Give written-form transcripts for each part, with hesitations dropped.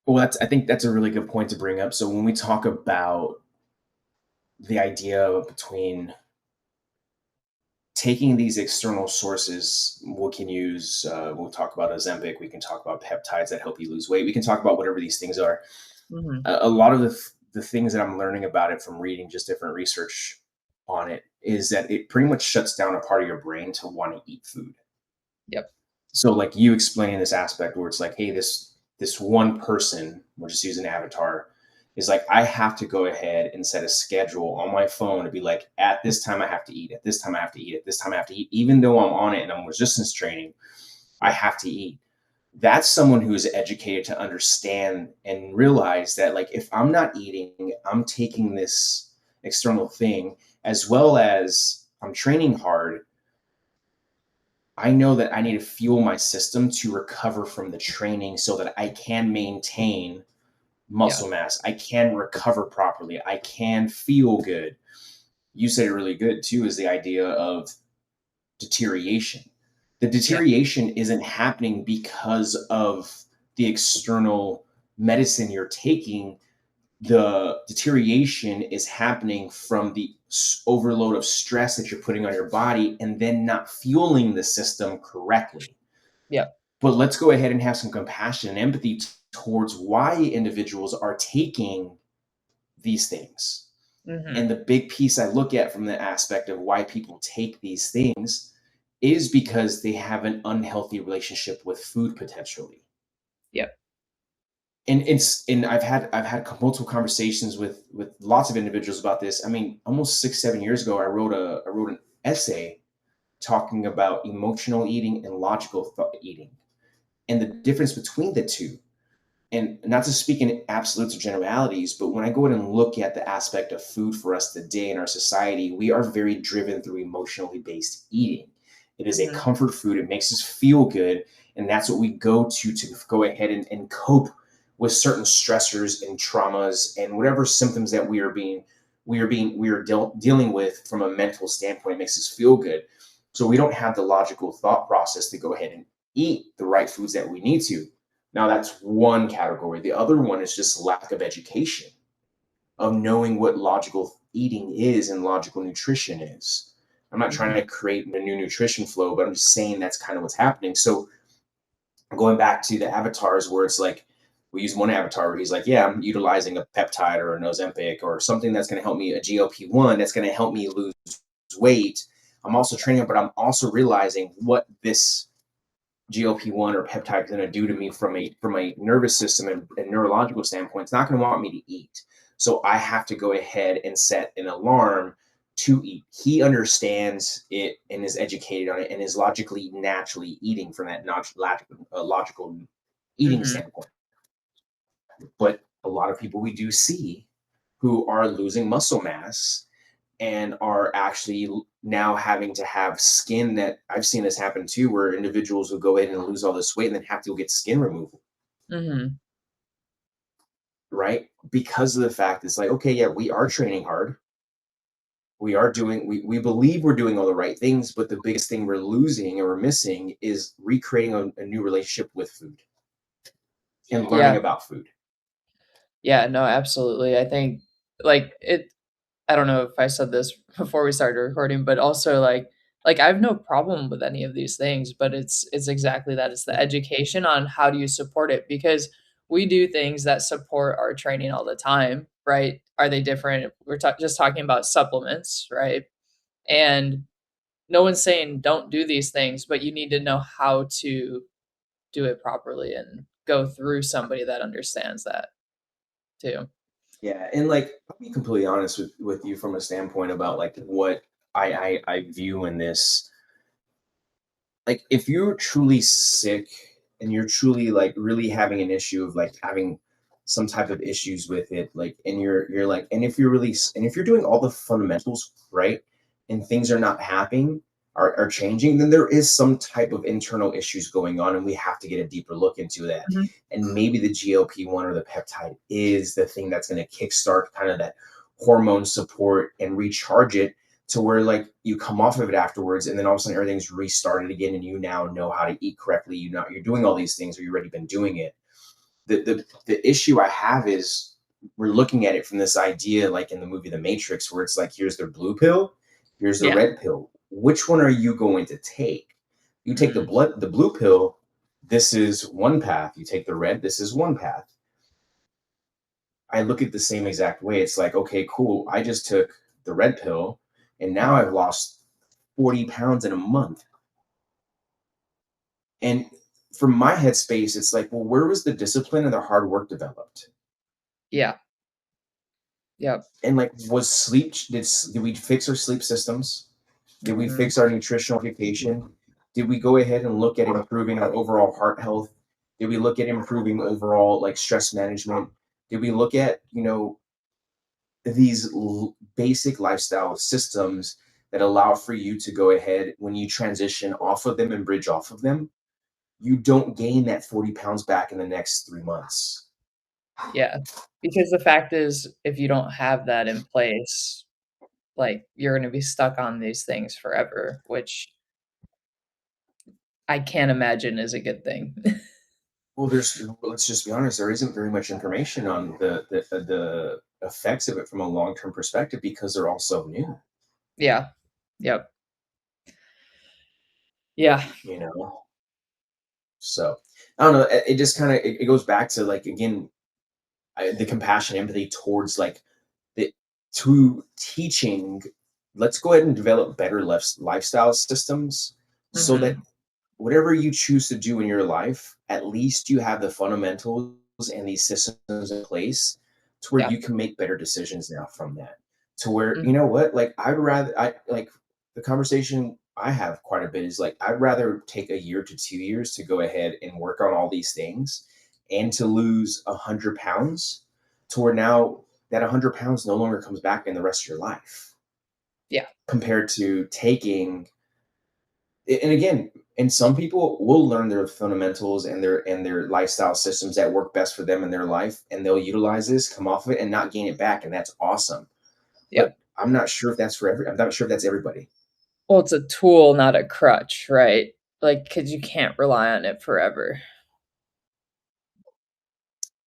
Well, I think that's a really good point to bring up. So when we talk about the idea between taking these external sources, we can use, we'll talk about Ozempic, we can talk about peptides that help you lose weight, we can talk about whatever these things are. Hmm. A lot of the things that I'm learning about it from reading just different research on it is that it pretty much shuts down a part of your brain to want to eat food. Yep. So like you explaining this aspect where it's like, hey, this one person, we'll just use an avatar, is like, I have to go ahead and set a schedule on my phone to be like, at this time I have to eat, at this time I have to eat, at this time I have to eat, even though I'm on it and I'm resistance training, I Yep. have to eat. That's someone who is educated to understand and realize that like if I'm not eating, I'm taking this external thing as well as I'm training hard. I know that I need to fuel my system to recover from the training so that I can maintain Yeah. muscle mass. I can recover properly. I can feel good. You said it really good too, is the idea of deterioration. The Yeah. deterioration isn't happening because of the external medicine you're taking. The deterioration is happening from the overload of stress that you're putting on your body and then not fueling the system correctly. Yeah. But let's go ahead and have some compassion and empathy towards why individuals are taking these things. Hmm. And the big piece I look at from the aspect of why people take these things is because they have an unhealthy relationship with food potentially. Yep. And I've had multiple conversations with lots of individuals about this. I mean, almost 6 7 years ago, I wrote an essay talking about emotional eating and logical eating and the difference between the two. And not to speak in absolutes or generalities, but when I go in and look at the aspect of food for us today in our society, we are very driven through emotionally based eating. It is a Hmm. comfort food. It makes us feel good. And that's what we go to go ahead and cope with certain stressors and traumas and whatever symptoms that dealing with from a mental standpoint. It makes us feel good. So we don't have the logical thought process to go ahead and eat the right foods that we need to. Now, that's one category. The other one is just lack of education, of knowing what logical eating is and logical nutrition is. I'm not trying to Hmm. create a new nutrition flow, but I'm just saying that's kind of what's happening. So, going back to the avatars where it's like, we use one avatar where he's like, yeah, I'm utilizing a peptide or an Ozempic or something that's going to help me, a GLP-1 that's going to help me lose weight. I'm also training, but I'm also realizing what this GLP-1 or peptide is going to do to me from a nervous system and neurological standpoint. It's not going to want me to eat. So I have to go ahead and set an alarm to eat. He understands it and is educated on it and is logically, naturally eating from that logical eating Hmm. standpoint. But a lot of people we do see who are losing muscle mass and are actually now having to have skin that I've seen this happen too, where individuals will go in and lose all this weight and then have to go get skin removal, Hmm. right? Because of the fact it's like, okay, yeah, we are training hard. We believe we're doing all the right things, but the biggest thing we're losing or we're missing is recreating a new relationship with food and learning Yeah. about food. Yeah. No, absolutely. I think like it, I don't know if I said this before we started recording, but also like I have no problem with any of these things, but it's exactly that. It's the education on how do you support it because we do things that support our training all the time, right? Are they different? We're just talking about supplements, right? And no one's saying don't do these things, but you need to know how to do it properly and go through somebody that understands that too. Yeah, and like I'll be completely honest with you from a standpoint about like what I view in this. Like if you're truly sick and you're truly like really having an issue of like having some type of issues with it, like and you're like, and if you're really and if you're doing all the fundamentals right and things are not happening, are changing, then there is some type of internal issues going on and we have to get a deeper look into that. Mhm. And maybe the GLP-1 or the peptide is the thing that's going to kickstart kind of that hormone support and recharge it to where like you come off of it afterwards and then all of a sudden everything's restarted again and you now know how to eat correctly. You're doing all these things or you've already been doing it. the issue I have is we're looking at it from this idea, like in the movie The Matrix, where it's like, here's the blue pill, here's the Yeah. red pill. Which one are you going to take? You take Mhm. the blue pill, this is one path. You take the red, this is one path. I look at the same exact way. It's like, okay, cool. I just took the red pill and now I've lost 40 pounds in a month. And from my headspace, it's like, well, where was the discipline and the hard work developed? Yeah. Yep. And like, was sleep, did we fix our sleep systems? Did we Mhm. fix our nutritional education? Did we go ahead and look at improving our overall heart health? Did we look at improving overall like stress management? Did we look at, these basic lifestyle systems that allow for you to go ahead when you transition off of them and bridge off of them, you don't gain that 40 pounds back in the next 3 months. Yeah. Because the fact is, if you don't have that in place, like, you're gonna be stuck on these things forever, which I can't imagine is a good thing. Well, let's just be honest, there isn't very much information on the effects of it from a long-term perspective because they're all so new, Yeah. Yep. Yeah. you know. So I don't know. It just kind of it goes back to like again the compassion, empathy towards like the to teaching. Let's go ahead and develop better lifestyle systems so that Mhm. whatever you choose to do in your life, at least you have the fundamentals and these systems in place to where Yeah. you can make better decisions now from that. To where, Mhm. you know what, like I like the conversation I have quite a bit is like I'd rather take a year to 2 years to go ahead and work on all these things and to lose 100 pounds to where now that 100 pounds no longer comes back in the rest of your life Yeah. compared to taking and again, and some people will learn their fundamentals and their lifestyle systems that work best for them in their life, and they'll utilize this, come off of it, and not gain it back, and that's awesome. But Yep. I'm not sure if that's for I'm not sure if that's everybody. Well, it's a tool, not a crutch, right? Like, because you can't rely on it forever.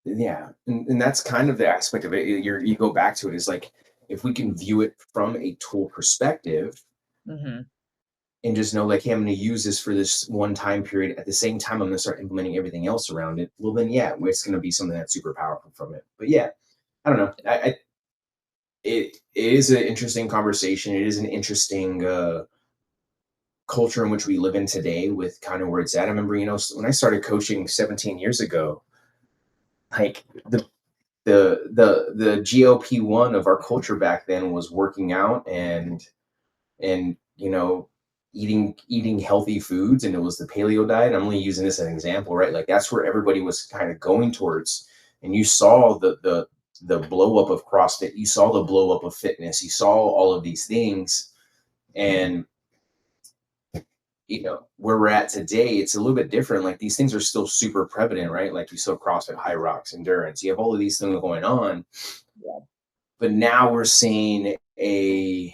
Yeah, and that's kind of the aspect of it. You go back to it is like if we can view it from a tool perspective Mhm. and just know like, hey, I'm going to use this for this one time period. At the same time, I'm going to start implementing everything else around it. Well, then yeah, it's going to be something that's super powerful from it. But yeah, I don't know. It is an interesting conversation. It is an interesting culture in which we live in today with kind of where it's at. I remember, when I started coaching 17 years ago, like the GLP-1 of our culture back then was working out and eating healthy foods, and it was the paleo diet. I'm only using this as an example, right? Like that's where everybody was kind of going towards. And you saw the blow up of CrossFit, you saw the blow up of fitness, you saw all of these things. And where we're at today, it's a little bit different. Like these things are still super prevalent, right? Like you saw CrossFit, high rocks, endurance, you have all of these things going on. Yeah. But now we're seeing an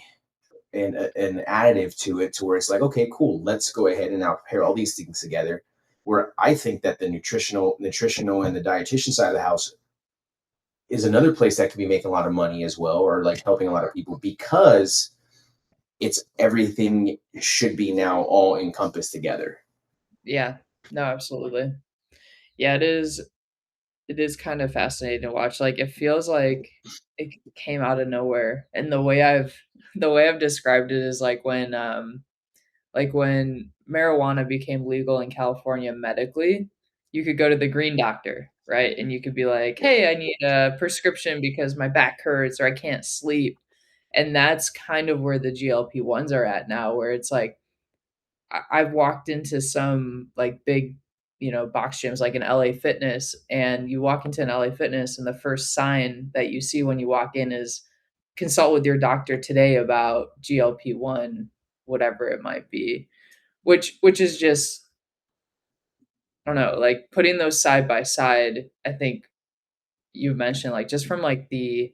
additive to it to where it's like, okay, cool, let's go ahead and now pair all these things together. Where I think that the nutritional and the dietitian side of the house is another place that could be making a lot of money as well, or like helping a lot of people because it's everything should be now all encompassed together. Yeah. No, absolutely. Yeah, it is kind of fascinating to watch. Like, it feels like it came out of nowhere, and the way I've described it is like when marijuana became legal in California medically, you could go to the green doctor, right? And you could be like, "Hey, I need a prescription because my back hurts or I can't sleep." And that's kind of where the GLP-1s are at now, where it's like I've walked into some like big, box gyms like an LA Fitness, and you walk into an LA Fitness, and the first sign that you see when you walk in is consult with your doctor today about GLP-1, whatever it might be, which is just, I don't know, like putting those side by side. I think you mentioned like just from like the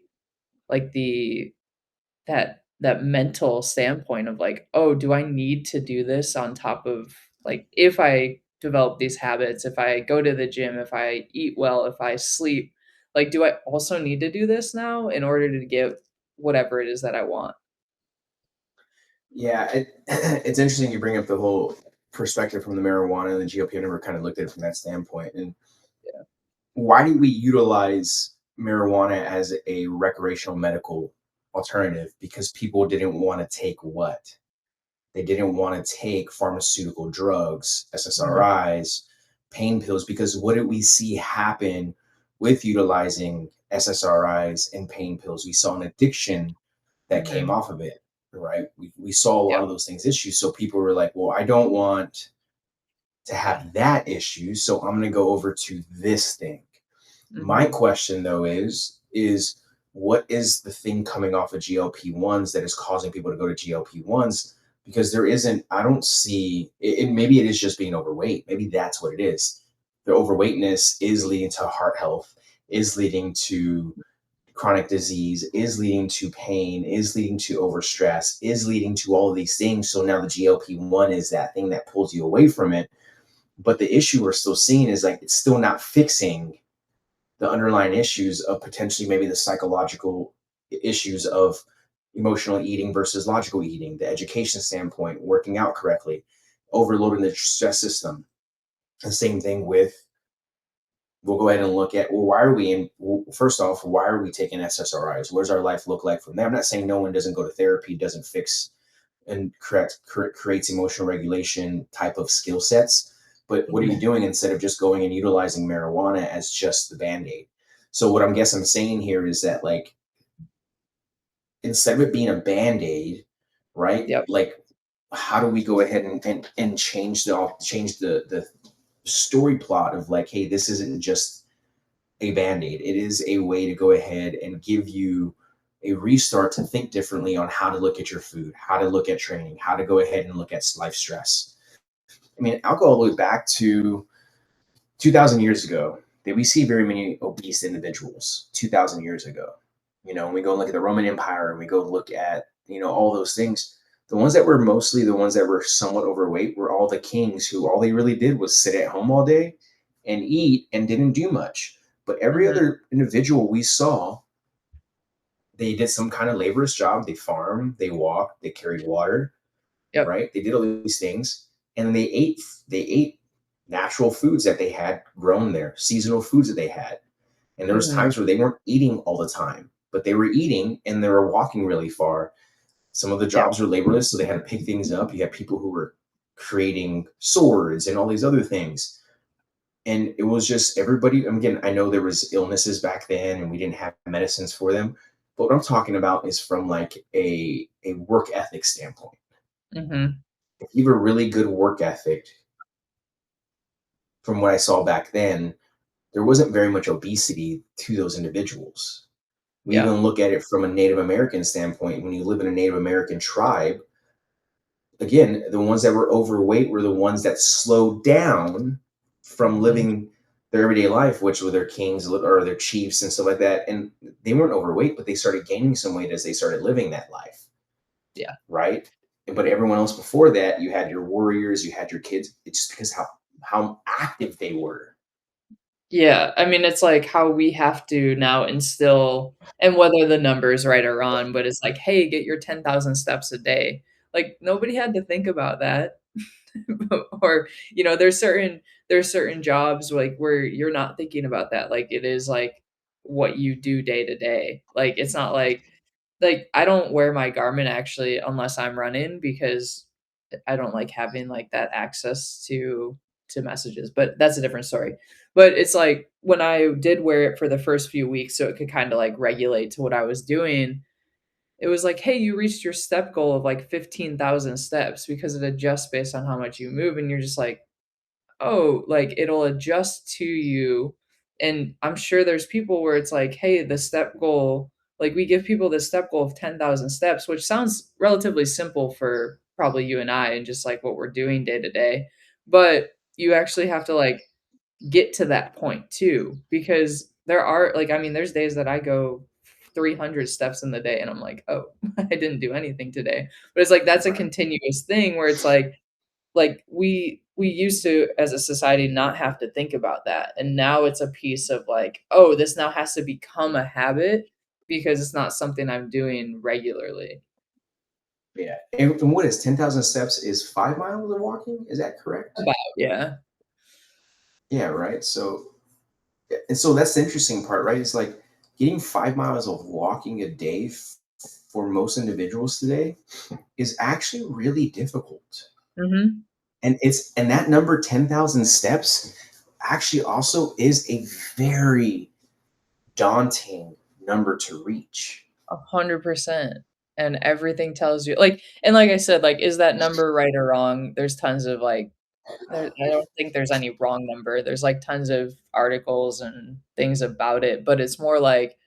that mental standpoint of like, oh, do I need to do this on top of, like, if I develop these habits, if I go to the gym, if I eat well, if I sleep, like, do I also need to do this now in order to get whatever it is that I want? Yeah, it's interesting you bring up the whole perspective from the marijuana and the GLP. I never kind of looked at it from that standpoint. And Yeah. why do we utilize marijuana as a recreational medical alternative? Because people didn't want to take what? They didn't want to take pharmaceutical drugs, Mhm. SSRIs, pain pills, because what did we see happen with utilizing SSRIs and pain pills? We saw an addiction that came Mhm. off of it, right? We saw a lot Yep. of those things issues. So people were like, well, I don't want to have that issue. So I'm going to go over to this thing. My Mhm. question though is what is the thing coming off of GLP-1s that is causing people to go to GLP-1s? Because there isn't, I don't see it, maybe it is just being overweight. Maybe that's what it is. The overweightness is leading to heart health, is leading to chronic disease, is leading to pain, is leading to overstress, is leading to all of these things. So now the GLP-1 is that thing that pulls you away from it. But the issue we're still seeing is like it's still not fixing the underlying issues of potentially maybe the psychological issues of emotional eating versus logical eating, the education standpoint, working out correctly, overloading the stress system. The same thing with, we'll go ahead and look at, well, why are we in, well, first off, why are we taking SSRIs? What does our life look like from there? I'm not saying no one doesn't go to therapy, doesn't fix and creates emotional regulation type of skill sets. But what are you Mhm. doing instead of just going and utilizing marijuana as just the band aid? So what I'm saying here is that like instead of it being a band aid, right? Yep. Like how do we go ahead and change the story plot of like, hey, this isn't just a band aid. It is a way to go ahead and give you a restart to think differently on how to look at your food, how to look at training, how to go ahead and look at life stress. I mean, I'll go all the way back to 2,000 years ago. Did we see very many obese individuals 2,000 years ago? You know, when we go and look at the Roman Empire and we go look at, all those things, the ones that were mostly the ones that were somewhat overweight were all the kings who all they really did was sit at home all day and eat and didn't do much. But every Mhm. other individual we saw, they did some kind of laborious job. They farmed, they walked, they carried water, Yep. right? They did all these things, and they ate natural foods that they had grown there, seasonal foods that they had. And there was Mhm. times where they weren't eating all the time, but they were eating and they were walking really far. Some of the Yep. jobs were laborious, so they had to pick things up. You had people who were creating swords and all these other things. And it was just everybody. Again, I know there was illnesses back then and we didn't have medicines for them. But what I'm talking about is from like a work ethic standpoint. Mhm. If you have a really good work ethic, from what I saw back then, there wasn't very much obesity to those individuals. We Yeah. even look at it from a Native American standpoint. When you live in a Native American tribe, again, the ones that were overweight were the ones that slowed down from Mhm. living their everyday life, which were their kings or their chiefs and stuff like that. And they weren't overweight, but they started gaining some weight as they started living that life, Yeah. right? But everyone else before that, you had your warriors, you had your kids. It's just because how active they were. Yeah, I mean, it's like how we have to now instill and whether the number's right or wrong, but it's like, "Hey, get your 10,000 steps a day." Like, nobody had to think about that. Or, there's certain jobs, like, where you're not thinking about that, like, it is, like, what you do day to day. Like, it's not like, I don't wear my Garmin actually unless I'm running because I don't like having, like, that access to messages, but that's a different story. But it's like, when I did wear it for the first few weeks so it could kinda, like, regulate to what I was doing, it was like, "Hey, you reached your step goal of, like, 15,000 steps," because it adjusts based on how much you move, and you're just like, "Oh," like, it'll adjust to you, and I'm sure there's people where it's like, "Hey, the step goal," like, we give people the step goal of 10,000 steps, which sounds relatively simple for probably you and I and just, like, what we're doing day to day, but you actually have to, like, get to that point too, because there are like, I mean, there's days that I go 300 steps in the day and I'm like, "Oh, I didn't do anything today." But it's like that's a Right. continuous thing where it's like like we used to as a society not have to think about that, and now it's a piece of like, oh, this now has to become a habit because it's not something I'm doing regularly. Yeah. And what is 10,000 steps is 5 miles of walking? Is that correct? About, yeah. Yeah, right. And so that's the interesting part, right? It's like getting 5 miles of walking a day for most individuals today is actually really difficult. Mhm. And that number 10,000 steps actually also is a very daunting number to reach. 100%. And everything tells you like, and like I said, like, is that number right or wrong? There's tons of like, I don't think there's any wrong number. There's like tons of articles and things about it, but it's more like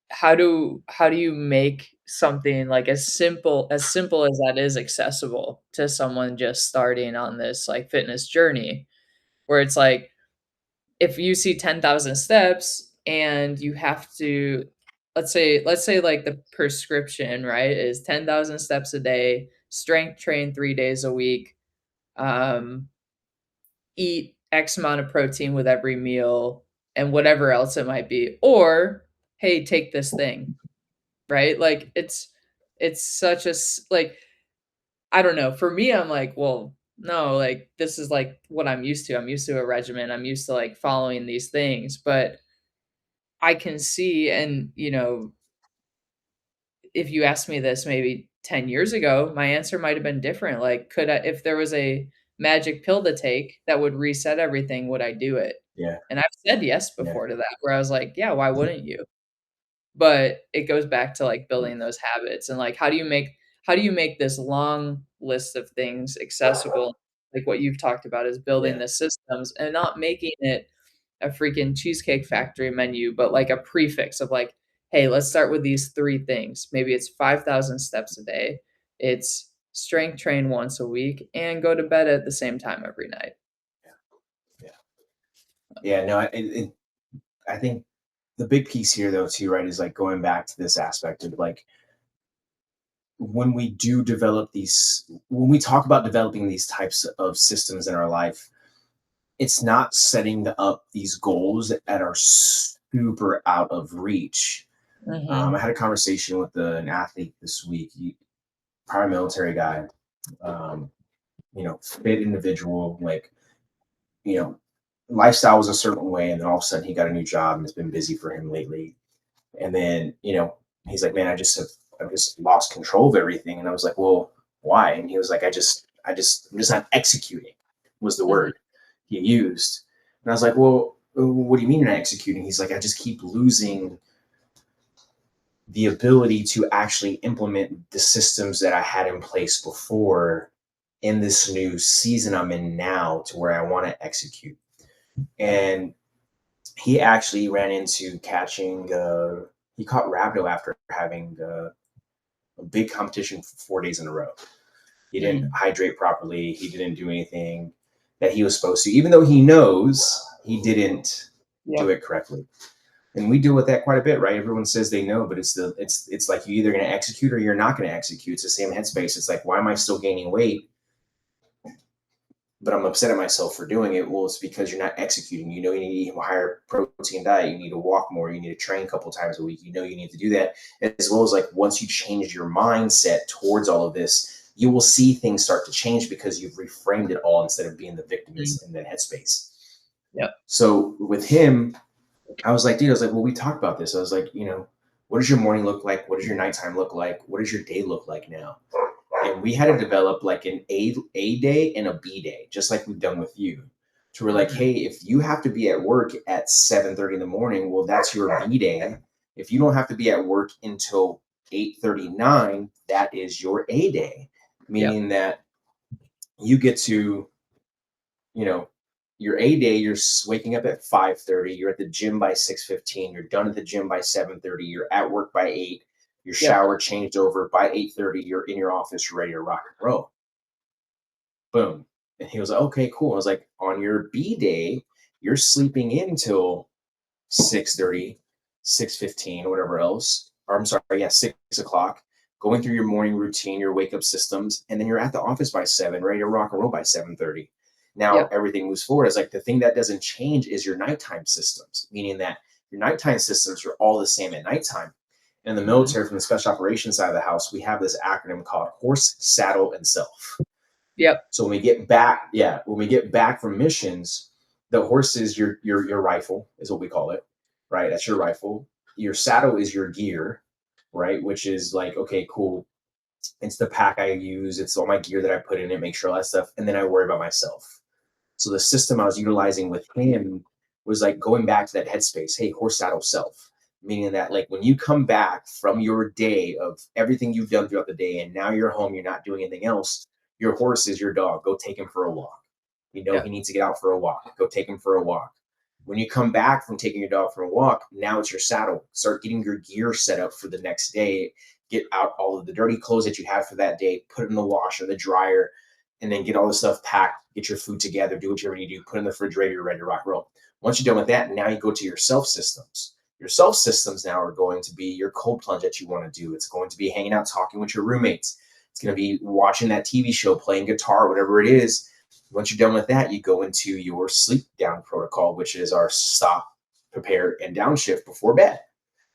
how do you make something like as simple as that is accessible to someone just starting on this like fitness journey, where it's like if you see 10,000 steps and you have to, let's say like the prescription, right, is 10,000 steps a day, strength train 3 days a week, um, eat X amount of protein with every meal, and whatever else it might be. Or, hey, take this thing, right? Like it's such like, I don't know. For me, I'm like, well, no, like this is like what I'm used to. I'm used to a regimen. I'm used to like following these things, but I can see, and if you asked me this maybe 10 years ago, my answer might have been different. Like, could I, if there was a magic pill to take that would reset everything, would I do it? Yeah, And I've said yes yeah, before to that, where I was like, yeah, why wouldn't you? But it goes back to, like, building those habits and, like, how do you make this long list of things accessible? Like, what you've talked about is building yeah, the systems and not making it a freaking Cheesecake Factory menu, but, like, a prefix of, like, "Hey, let's start with these 3 things." Maybe it's 5,000 steps a day, it's strength train once a week, and go to bed at the same time every night. yeah, yeah. No, I think the big piece here, though, too, right, is like going back to this aspect of like when we talk about developing these types of systems in our life, it's not setting up these goals that are super out of reach. I Mhm. had a conversation with an athlete this week, prior military guy, um, fit individual, like, you know, lifestyle was a certain way. And then all of a sudden he got a new job and it's been busy for him lately. And then, he's like, man, I've just lost control of everything. And I was like, well, why? And he was like, I'm just not executing was the Mhm. word he used. And I was like, well, what do you mean you're not executing? He's like, I just keep losing the ability to actually implement the systems that I had in place before in this new season I'm in now to where I want to execute. And he actually ran into he caught rhabdo after having a big competition for 4 days in a row. He didn't Mm. hydrate properly. He didn't do anything that he was supposed to, even though he knows he didn't do Yep. it correctly. And we deal with that quite a bit, right? Everyone says they know, but it's like you're either going to execute or you're not going to execute. It's the same headspace. It's like, why am I still gaining weight, but I'm upset at myself for doing it? Well, it's because you're not executing. You know, you need to eat a higher protein diet. You need to walk more. You need to train a couple times a week. You know, you need to do that, as well as like once you change your mindset towards all of this, you will see things start to change because you've reframed it all instead of being the victim Mm. in that headspace. Yep. So with him, I was like, dude, I was like, well, we talked about this. I was like, what does your morning look like? What does your nighttime look like? What does your day look like now? And we had to develop like an A day and a B day, just like we've done with you. To where like, Mhm. hey, if you have to be at work at 7:30 in the morning, well, that's your B day. If you don't have to be at work until 8:39, that is your A day. Yep. Meaning that you get to, you know, your A day, you're waking up at 5:30, you're at the gym by 6:15, you're done at the gym by 7:30, you're at work by 8, your Yep. shower changed over by 8:30, you're in your office, you're ready to rock and roll. Boom. And he was like, okay, cool. I was like, on your B day, you're sleeping in till 6:30, 6:15, or whatever else. Or I'm sorry, yeah, 6 o'clock. going through your morning routine, your wake up systems, and then you're at the office by 7, ready to rock and roll by 7:30. Now Yep. everything moves forward. It's like the thing that doesn't change is your nighttime systems, meaning that your nighttime systems are all the same at nighttime. In the Mhm. military, from the special operations side of the house, we have this acronym called horse, saddle, and self. Yep. So when we get back, yeah, when we get back from missions, the horse is your rifle, is what we call it, right? That's your rifle. Your saddle is your gear, right? Which is like, okay, cool. It's the pack I use. It's all my gear that I put in it, make sure all that stuff, and then I worry about myself. So the system I was utilizing with him was like going back to that headspace. Hey, horse saddle self, meaning that like when you come back from your day of everything you've done throughout the day, and now you're home, you're not doing anything else. Your horse is your dog. Go take him for a walk. You know he Yep. needs to get out for a walk. Go take him for a walk. When you come back from taking your dog for a walk, now it's your saddle. Start getting your gear set up for the next day. Get out all of the dirty clothes that you have for that day, put it in the wash or the dryer, and then get all the stuff packed, get your food together, do whatever you do, put it in the refrigerator, you're ready to rock and roll. Once you're done with that, now you go to your self systems. Your self systems now are going to be your cold plunge that you want to do. It's going to be hanging out, talking with your roommates. It's going to be watching that TV show, playing guitar, whatever it is. Once you're done with that, you go into your sleep down protocol, which is our stop, prepare, and downshift before bed.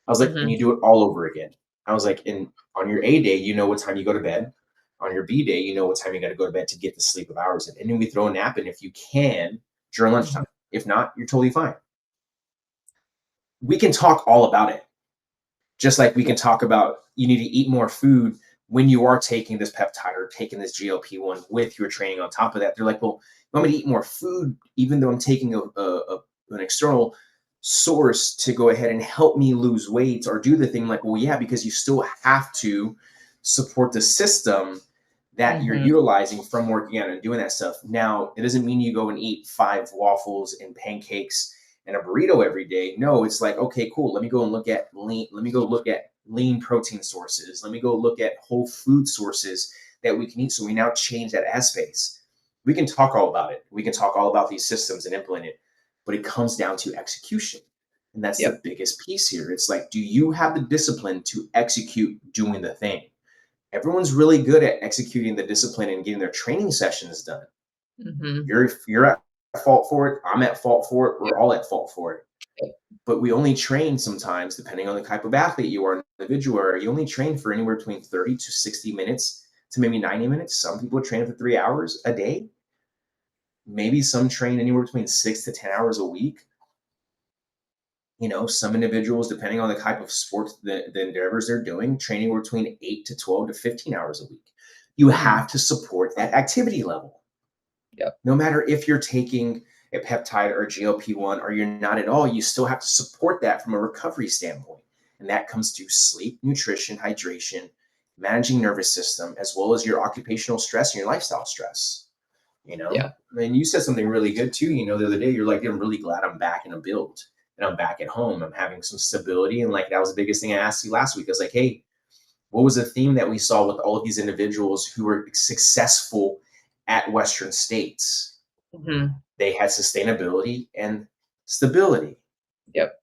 I was like, and Mhm. you do it all over again. I was like, and on your A day, you know what time you go to bed. On your B day, you know what time you got to go to bed to get the sleep of hours in. And then we throw a nap in if you can during Mhm. lunchtime. If not, you're totally fine. We can talk all about it. Just like we Yeah. can talk about you need to eat more food when you are taking this peptide or taking this GLP-1 with your training on top of that. They're like, well, you want me to eat more food even though I'm taking an external source to go ahead and help me lose weight or do the thing. Like, well, yeah, because you still have to support the system that you're Mhm. utilizing from working out and doing that stuff. Now, it doesn't mean you go and eat 5 waffles and pancakes and a burrito every day. No, it's like, okay, cool. Let me go and look at lean. Let me go look at lean protein sources. Let me go look at whole food sources that we can eat. So we now change that ad space. We can talk all about it. We can talk all about these systems and implement it, but it comes down to execution. And that's the Yep. biggest piece here. It's like, do you have the discipline to execute doing the thing? Everyone's really good at executing the discipline and getting their training sessions done. Mhm. You're at fault for it. I'm at fault for it. Yep. We're all at fault for it. Yep. But we only train sometimes, depending on the type of athlete you are, individual, or you only train for anywhere between 30 to 60 minutes to maybe 90 minutes. Some people train for 3 hours a day. Maybe some train anywhere between 6 to 10 hours a week. Some individuals, depending on the type of sports, the endeavors they're doing, training between 8 to 12 to 15 hours a week. You Mhm. have to support that activity level. Yep. No matter if you're taking a peptide or a GLP-1 or you're not at all, you still have to support that from a recovery standpoint. And that comes to sleep, nutrition, hydration, managing nervous system, as well as your occupational stress and your lifestyle stress. Yeah. And you said something really good too. The other day, you're like, I'm really glad I'm back in a build and I'm back at home. I'm having some stability. And like, that was the biggest thing I asked you last week. I was like, hey, what was the theme that we saw with all of these individuals who were successful at Western states? Mhm. They had sustainability and stability. Yep.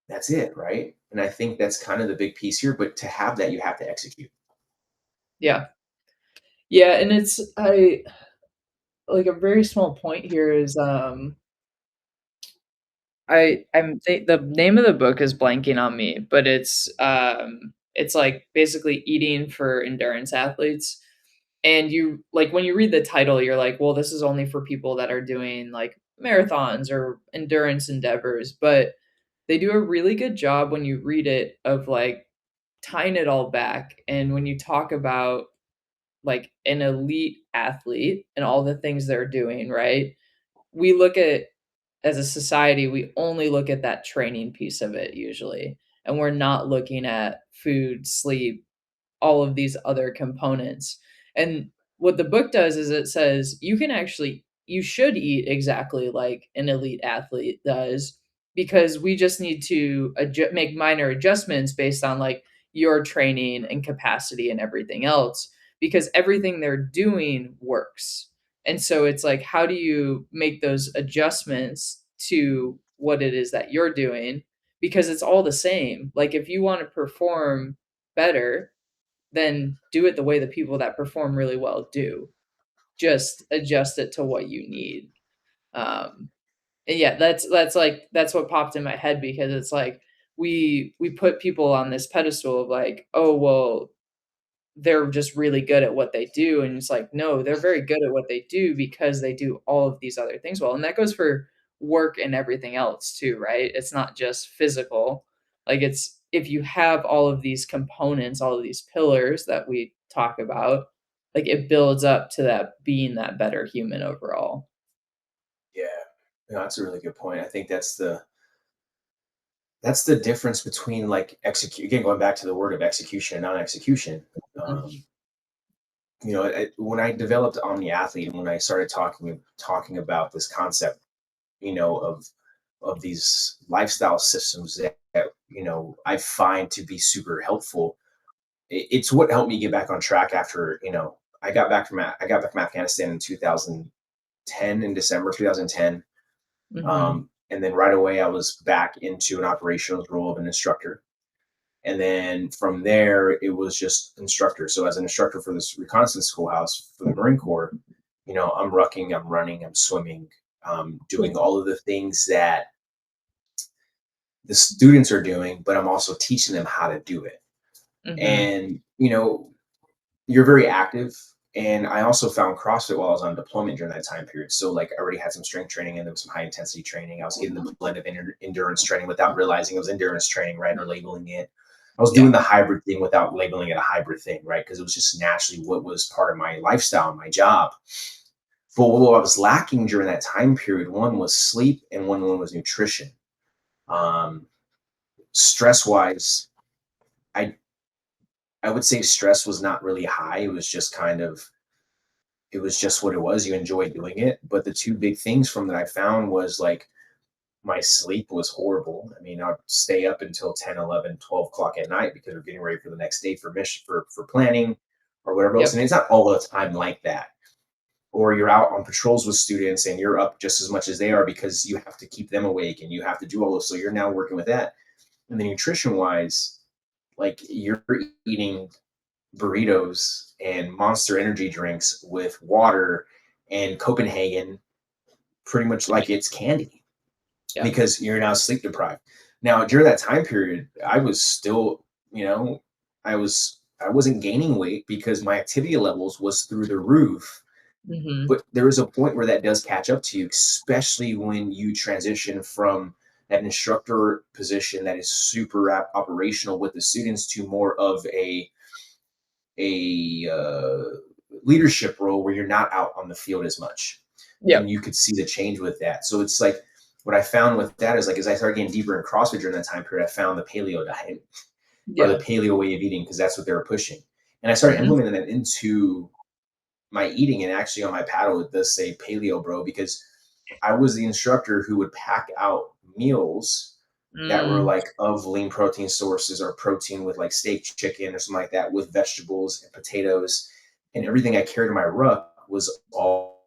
That's it, right? And I think that's kind of the big piece here. But to have that, you have to execute. Yeah. Yeah, and it's I like, a very small point here is, the name of the book is blanking on me, but it's, like, basically eating for endurance athletes, and you like, when you read the title, you're like, "Well, this is only for people that are doing, like, marathons or endurance endeavors," but they do a really good job when you read it of, like, tying it all back, and when you talk about, like, an elite athlete and all the things they're doing, right? We look at as a society, we only look at that training piece of it usually, and we're not looking at food, sleep, all of these other components. And what the book does is it says you should eat exactly like an elite athlete does because we just need to make minor adjustments based on like your training and capacity and everything else because everything they're doing works. And so it's like how do you make those adjustments to what it is that you're doing because it's all the same. Like if you want to perform better, then do it the way the people that perform really well do. Just adjust it to what you need. Um, and yeah, that's what popped in my head because it's like we put people on this pedestal of like, oh well, they're just really good at what they do, and it's like, no, they're very good at what they do because they do all of these other things well, and that goes for work and everything else too, right? It's not just physical. Like, it's if you have all of these components, all of these pillars that we talk about, like, it builds up to that being that better human overall. Yeah, no, that's a really good point. I think that's the difference between like execute again, going back to the word of execution and non-execution. Mhm. Um, when I developed Omni Athlete and when I started talking about this concept, of these lifestyle systems that I find to be super helpful. It's what helped me get back on track after I got back from Afghanistan in 2010, in December 2010. Mhm. And then right away I was back into an operational role of an instructor. And then from there, it was just instructor. So as an instructor for this reconnaissance schoolhouse for the Marine Corps, I'm rucking, I'm running, I'm swimming, doing all of the things that the students are doing, but I'm also teaching them how to do it. Mhm. And, you're very active. And I also found CrossFit while I was on deployment during that time period. So, like, I already had some strength training and there was some high intensity training. I was getting the blend of endurance training without realizing it was endurance training, right? Or labeling it. I was Yeah. doing the hybrid thing without labeling it a hybrid thing, right? Because it was just naturally what was part of my lifestyle, my job. But what I was lacking during that time period, one was sleep and one was nutrition. Um, Stress wise, I I would say stress was not really high. It was just what it was. You enjoy doing it. But the two big things from that I found was like my sleep was horrible. I mean, I'd stay up until 10, 11, 12 o'clock at night because we're getting ready for the next day for mission for planning or whatever else. Yep. And it's not all the time like that. Or you're out on patrols with students and you're up just as much as they are because you have to keep them awake and you have to do all this. So you're now working with that. And then nutrition wise, like you're eating burritos and monster energy drinks with water and Copenhagen pretty much like it's candy Yeah. because you're now sleep deprived. Now, during that time period, I was still, I wasn't gaining weight because my activity levels was through the roof. Mhm. But there is a point where that does catch up to you, especially when you transition from that instructor position that is super operational with the students to more of a leadership role where you're not out on the field as much, and Yep. you could see the change with that. So it's like what I found with that is like as I started getting deeper in CrossFit during that time period, I found the paleo diet or the Yeah. paleo way of eating because that's what they were pushing, and I started Mhm. implementing that into my eating. And actually, on my paddle, it does say paleo, bro, because I was the instructor who would pack out meals that were Mm. like of lean protein sources or protein with like steak, chicken, or something like that with vegetables and potatoes. And everything I carried in my ruck was all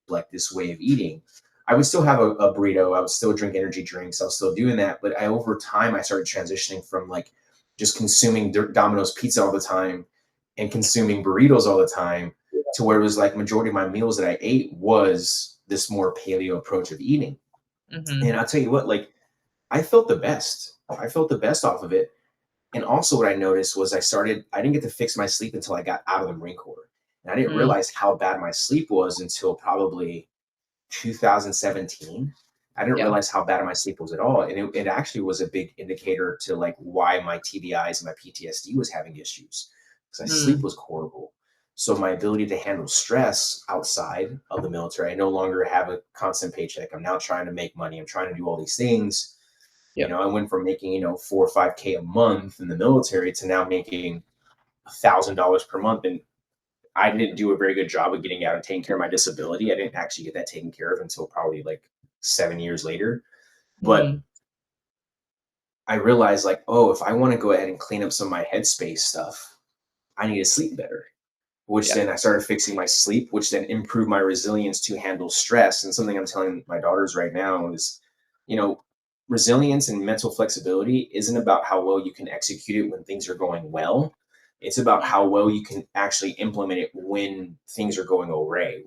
like this way of eating. I would still have a burrito. I would still drink energy drinks. I was still doing that. But over time, I started transitioning from like just consuming Domino's pizza all the time and consuming burritos all the time to where it was like majority of my meals that I ate was this more paleo approach of eating. And Mhm. I'll tell you what, like I felt the best. I felt the best off of it. And also what I noticed was I didn't get to fix my sleep until I got out of the Marine Corps. And I didn't Mm. realize how bad my sleep was until probably 2017. I didn't Yeah. realize how bad my sleep was at all. And it actually was a big indicator to like why my TBIs and my PTSD was having issues because my sleep Mm. was horrible. So my ability to handle stress outside of the military, I no longer have a constant paycheck. I'm now trying to make money. I'm trying to do all these things. Yep. I went from making, 4 or 5K a month in the military to now making $1,000 per month. And I didn't do a very good job of getting out and taking care of my disability. I didn't actually get that taken care of until probably like 7 years later. But Mhm. I realized like, oh, if I want to go ahead and clean up some of my headspace stuff, I need to sleep better. Which Yeah. then I started fixing my sleep, which then improved my resilience to handle stress. And something I'm telling my daughters right now is, you know, resilience and mental flexibility isn't about how well you can execute it when things are going well. It's about how well you can actually implement it when things are going awry,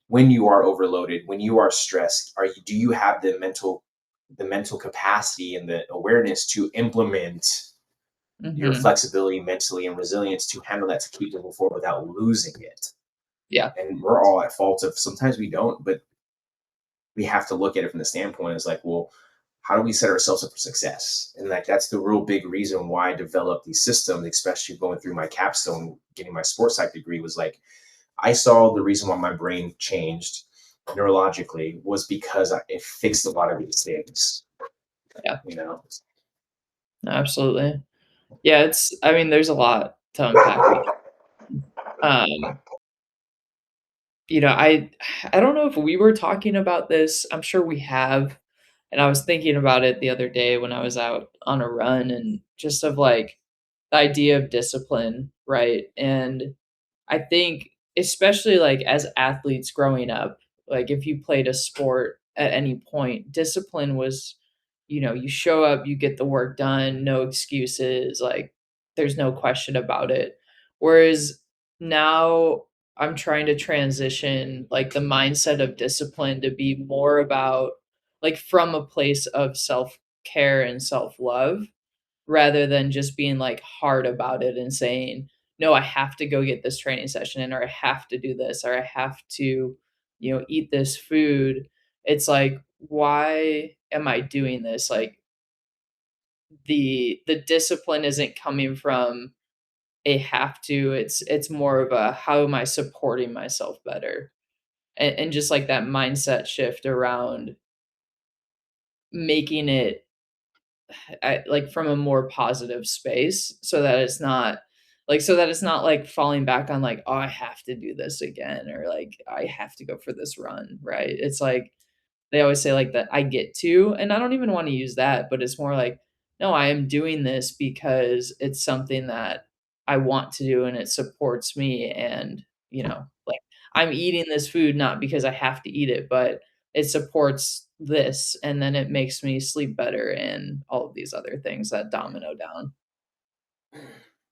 when you are overloaded, when you are stressed. Do you have the mental capacity and the awareness to implement your Mhm. flexibility mentally and resilience to handle that, to keep moving forward without losing it? Yeah. And we're all at fault of sometimes we don't, but we have to look at it from the standpoint is like, well, how do we set ourselves up for success? And like that's the real big reason why I developed these systems, especially going through my capstone, getting my sports psych degree, was like I saw the reason why my brain changed neurologically was because it fixed a lot of these things, Yeah. you know. Absolutely. Yeah, I mean, there's a lot to unpack with um, I don't know if we were talking about this. I'm sure we have. And I was thinking about it the other day when I was out on a run and just of like the idea of discipline, right? And I think especially like as athletes growing up, like if you played a sport at any point, discipline was, you show up, you get the work done, no excuses, like there's no question about it. Whereas now I'm trying to transition like the mindset of discipline to be more about like from a place of self-care and self-love rather than just being like hard about it and saying, no, I have to go get this training session in, or I have to do this, or I have to, eat this food. It's like, why am I doing this? Like the discipline isn't coming from a have to, it's more of a how am I supporting myself better? And just like that mindset shift around making it like from a more positive space so that it's not like falling back on like, oh, I have to do this again, or like I have to go for this run, right? It's like they always say like that I get to, and I don't even want to use that, but it's more like, no, I am doing this because it's something that I want to do and it supports me. And, like I'm eating this food not because I have to eat it, but it supports this. And then it makes me sleep better and all of these other things that domino down.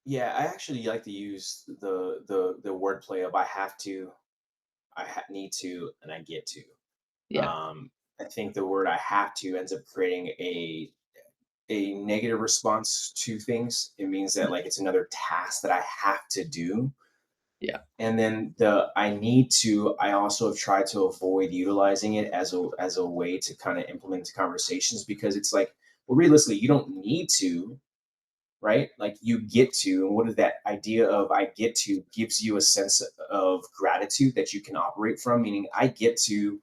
Yeah, I actually like to use the wordplay of I have to, need to, and I get to. Yeah. I think the word I have to ends up creating a negative response to things. It means that like it's another task that I have to do. Yeah. And then the I need to, I also have tried to avoid utilizing it as a way to kind of implement into conversations because it's like, well, realistically, you don't need to, right? Like you get to, and what is that idea of I get to gives you a sense of gratitude that you can operate from, meaning I get to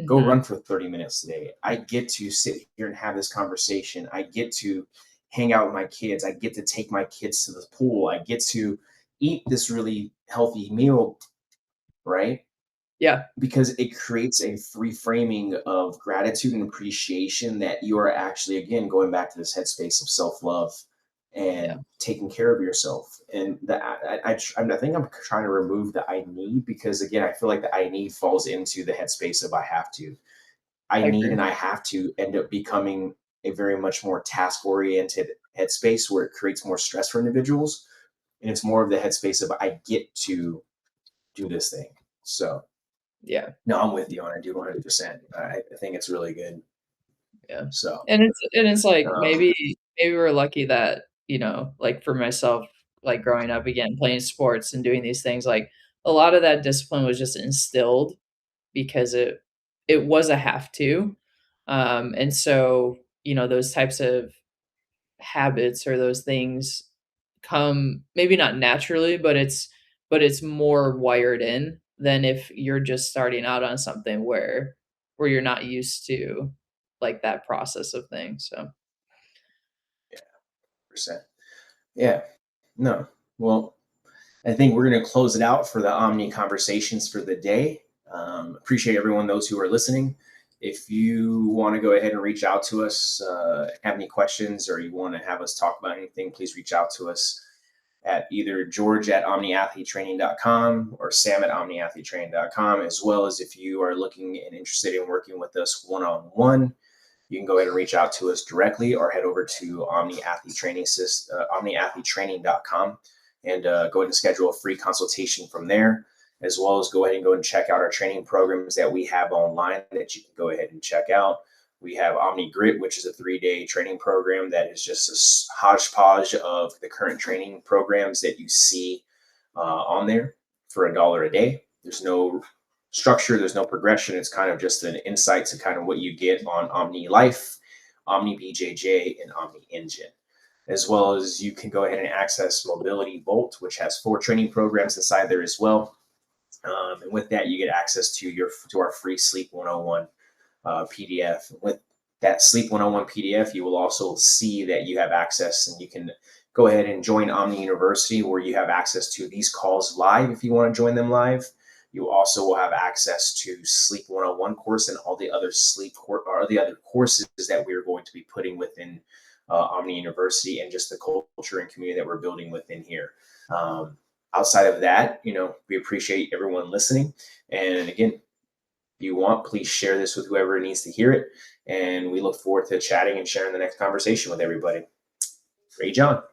go run Hmm. for 30 minutes today. I get to sit here and have this conversation. I get to hang out with my kids. I get to take my kids to the pool. I get to eat this really healthy meal, right? Yeah. Because it creates a reframing of gratitude and appreciation that you are actually, again, going back to this headspace of self love Yeah. and taking care of yourself. And I think I'm trying to remove the I need because, again, I feel like the I need falls into the headspace of I have to. I I need agree. and I have to end up becoming a very much more task oriented headspace where it creates more stress for individuals. And it's more of the headspace of I get to do this thing. So, Yeah. no, I'm with you on it, dude, 100%. I think it's really good. Yeah. So, And it's like um, maybe we're lucky that, like for myself, like growing up again, playing sports and doing these things, like a lot of that discipline was just instilled because it was a have to. And so, those types of habits or those things come maybe not naturally, but it's more wired in than if you're just starting out on something where you're not used to like that process of things. So yeah, percent. Yeah, no. Well, I think we're going to close it out for the Omni conversations for the day. Appreciate everyone, those who are listening. If you want to go ahead and reach out to us, have any questions, or you want to have us talk about anything, please reach out to us at either George at omniathletetraining.com or Sam at omniathletetraining.com, as well as if you are looking and interested in working with us one on one, you can go ahead and reach out to us directly or head over to omniathletetraining.com and go ahead and schedule a free consultation from there, as well as go ahead and check out our training programs that we have online that you can go ahead and check out. We have Omni Grit, which is a 3-day training program that is just a hodgepodge of the current training programs that you see on there for $1 a day. There's no structure, there's no progression. It's kind of just an insight to kind of what you get on Omni Life, Omni BJJ, and Omni Engine. As well as you can go ahead and access Mobility Bolt, which has 4 training programs inside there as well. And with that, you get access to our free Sleep 101 PDF. With that Sleep 101 PDF, you will also see that you have access, and you can go ahead and join Omni University, where you have access to these calls live if you want to join them live. You also will have access to Sleep 101 course and all the other the other courses that we are going to be putting within Omni University, and just the culture and community that we're building within here. Outside of that, we appreciate everyone listening. And again, if you want, please share this with whoever needs to hear it. And we look forward to chatting and sharing the next conversation with everybody. Ray John.